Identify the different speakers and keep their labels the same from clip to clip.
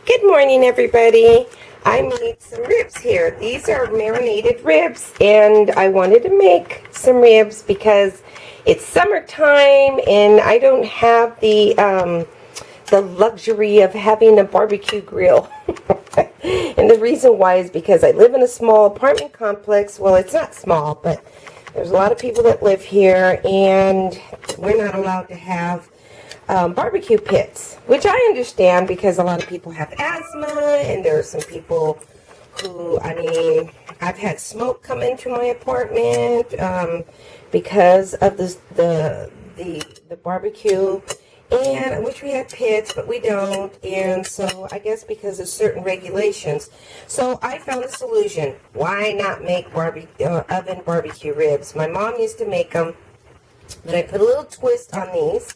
Speaker 1: Good morning, everybody. I made some ribs here. These are marinated ribs, and I wanted to make some ribs because it's summertime, and I don't have the luxury of having a barbecue grill. And the reason why is because I live in a small apartment complex. Well, it's not small, but there's a lot of people that live here, and we're not allowed to have barbecue pits, which I understand because a lot of people have asthma, and there are some people who, I've had smoke come into my apartment because of the barbecue. And I wish we had pits, but we don't. And so I guess because of certain regulations. So I found a solution. Why not make oven barbecue ribs? My mom used to make them, but I put a little twist on these.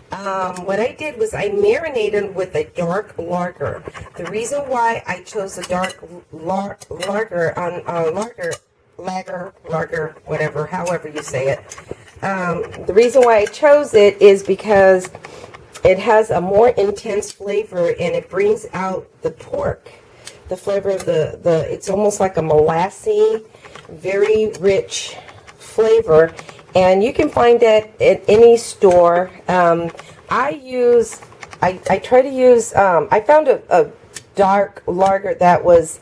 Speaker 1: What I did was I marinated with a dark lager. The reason why I chose a dark lager, whatever, however you say it. The reason why I chose it is because it has a more intense flavor, and it brings out the pork. The flavor of it's almost like a molassy, very rich flavor. And you can find that at any store. I try to use, I found a dark lager that was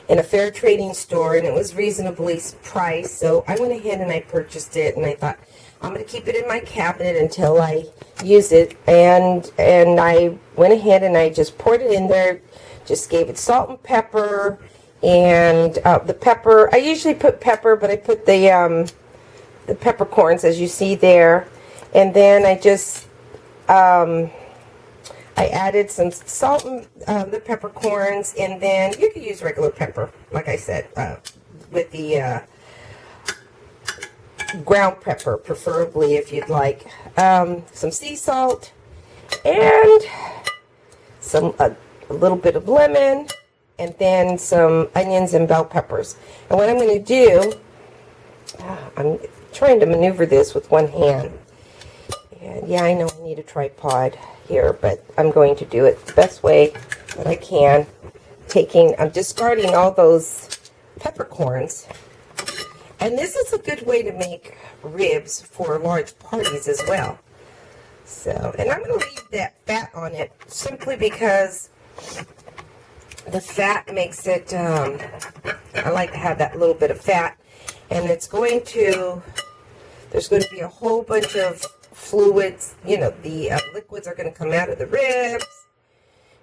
Speaker 1: in a fair trading store, and it was reasonably priced. So I went ahead and I purchased it, and I thought, I'm going to keep it in my cabinet until I use it. And I went ahead and I just poured it in there, just gave it salt and pepper. And the pepper, I usually put pepper, but I put the peppercorns, as you see there. And then I just, I added some salt and the peppercorns, and then you could use regular pepper, like I said, with the ground pepper, preferably, if you'd like. Some sea salt, and a little bit of lemon, and then some onions and bell peppers. And what I'm going to do, I'm trying to maneuver this with one hand. And yeah, I know I need a tripod here, but I'm going to do it the best way that I can. I'm discarding all those peppercorns. And this is a good way to make ribs for large parties as well. So, and I'm going to leave that fat on it simply because the fat makes it, I like to have that little bit of fat. And there's going to be a whole bunch of fluids, the liquids are going to come out of the ribs,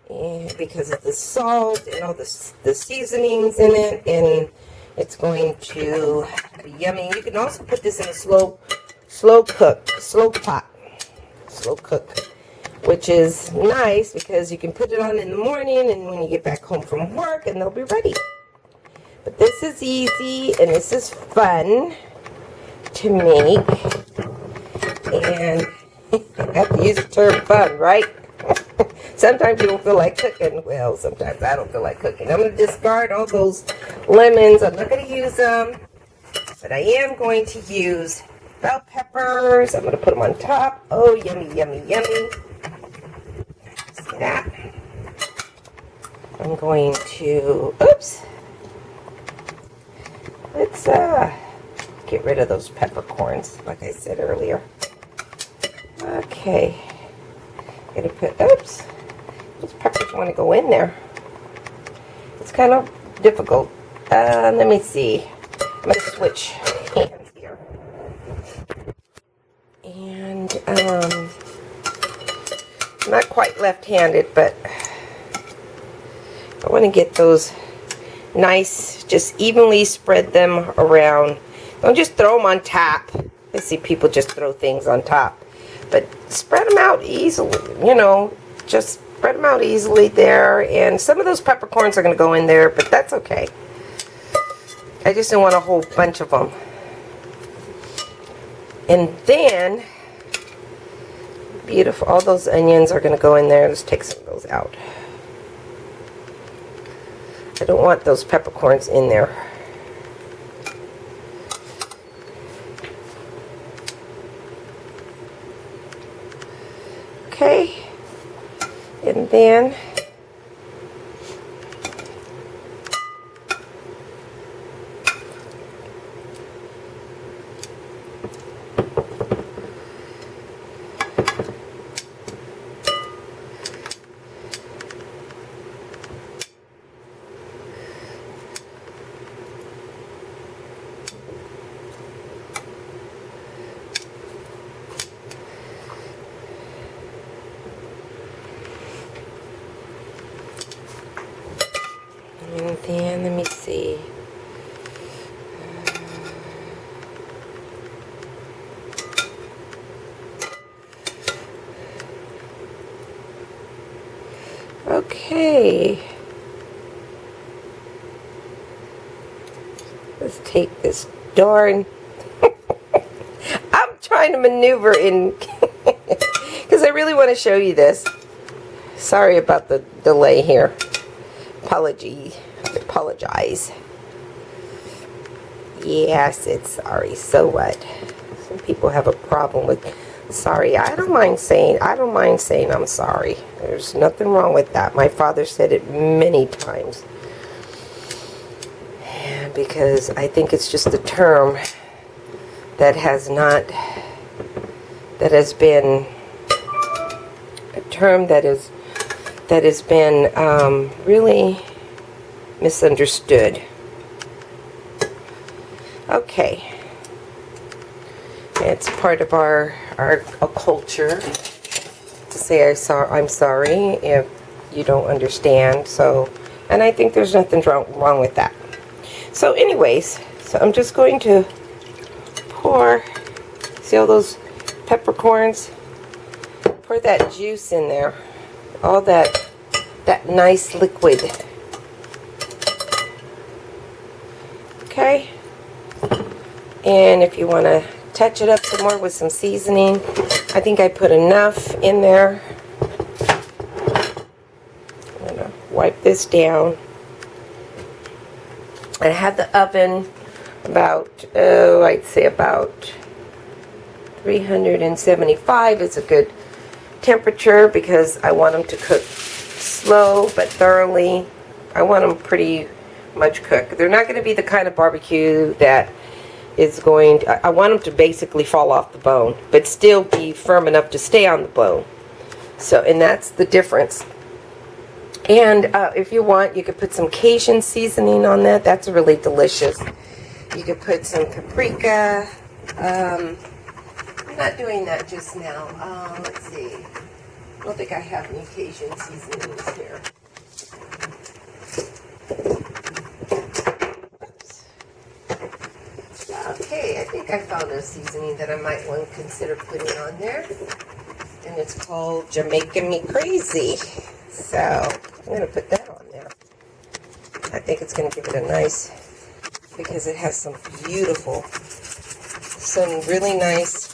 Speaker 1: and because of the salt and all the seasonings in it, and it's going to be yummy. You can also put this in a slow cook, which is nice because you can put it on in the morning, and when you get back home from work, and they'll be ready. But this is easy, and this is fun to make. And I have to use the term fun, right? Sometimes you don't feel like cooking. Well, sometimes I don't feel like cooking. I'm going to discard all those lemons. I'm not going to use them. But I am going to use bell peppers. I'm going to put them on top. Oh, yummy, yummy, yummy. See that? I'm going to, let's get rid of those peppercorns, like I said earlier. Okay. Gonna put, those peppers want to go in there. It's kind of difficult. Let me see. I'm going to switch hands here. And, I'm not quite left-handed, but I want to get those nice, just evenly spread them around. Don't just throw them on top. I see people just throw things on top. But spread them out easily, just spread them out easily there. And some of those peppercorns are going to go in there, but that's okay. I just don't want a whole bunch of them. And then, beautiful, all those onions are going to go in there. Let's take some of those out. I don't want those peppercorns in there. Okay, And then let me see. Okay. Let's take this darn... I'm trying to maneuver in... because I really want to show you this. Sorry about the delay here. Apologize. Yes, it's sorry. So what? Some people have a problem with sorry. I don't mind saying I'm sorry. There's nothing wrong with that. My father said it many times. Because I think it's just a term that has been a term that has been really misunderstood. Okay. It's part of our culture to say I'm sorry if you don't understand. So, and I think there's nothing wrong with that. So anyways, so I'm just going to pour, see all those peppercorns? Pour that juice in there. All that nice liquid. Okay? And if you want to touch it up some more with some seasoning, I think I put enough in there. I'm going to wipe this down. I have the oven about, I'd say about 375 is a good temperature because I want them to cook slow but thoroughly. I want them pretty much cooked. They're not going to be the kind of barbecue that is going to, I want them to basically fall off the bone but still be firm enough to stay on the bone. So, and that's the difference. And if you want, you could put some Cajun seasoning on that. That's really delicious. You could put some paprika. I'm not doing that just now. Let's see. I don't think I have any Cajun seasonings here. Oops. Okay, I think I found a seasoning that I might want to consider putting on there. And it's called Jamaican Me Crazy. So, I'm going to put that on there. I think it's going to give it a nice, because it has some really nice,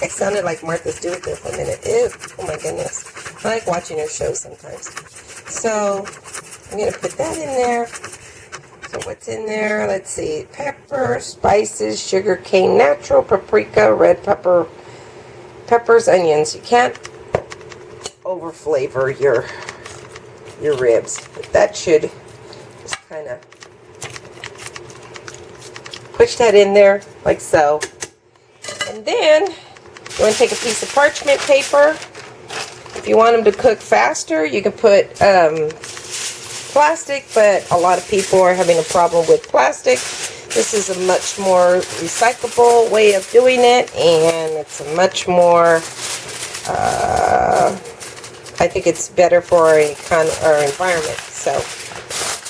Speaker 1: I sounded like Martha Stewart there for a minute. Ew, oh my goodness. I like watching her show sometimes. So, I'm going to put that in there. So, what's in there? Let's see. Pepper, spices, sugar cane, natural paprika, red pepper, peppers, onions. You can't over flavor your ribs, but that should just kind of push that in there like so. And then you want to take a piece of parchment paper. If you want them to cook faster, you can put plastic, but a lot of people are having a problem with plastic. This is a much more recyclable way of doing it, and it's a much more I think it's better for our environment. So,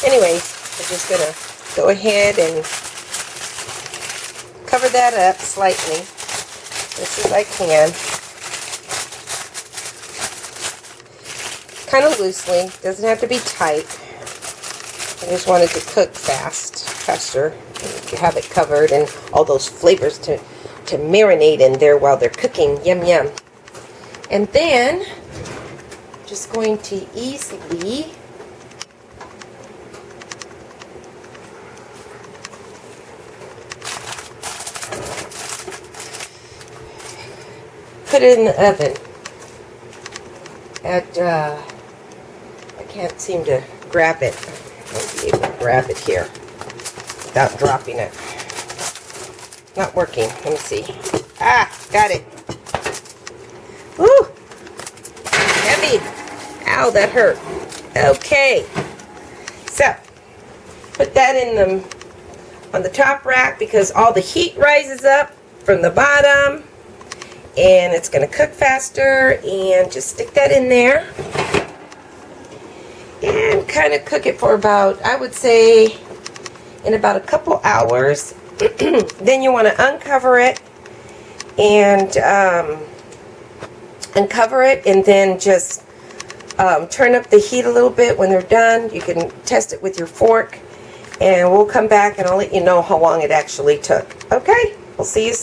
Speaker 1: anyways, I'm just going to go ahead and cover that up slightly, just as I can. Kind of loosely, doesn't have to be tight. I just wanted to cook faster. You have it covered and all those flavors to marinate in there while they're cooking. Yum, yum. And then, just going to easily put it in the oven at can't seem to grab it. I'll be able to grab it here without dropping it. Not working. Let me see. Ah, got it. Woo! Heavy. Ow, that hurt. Okay. So, put that in on the top rack because all the heat rises up from the bottom and it's going to cook faster. And just stick that in there and kind of cook it for about, I would say, in about a couple hours. Then you want to uncover it and then just turn up the heat a little bit when they're done. You can test it with your fork, and we'll come back and I'll let you know how long it actually took. Okay, we'll see you soon.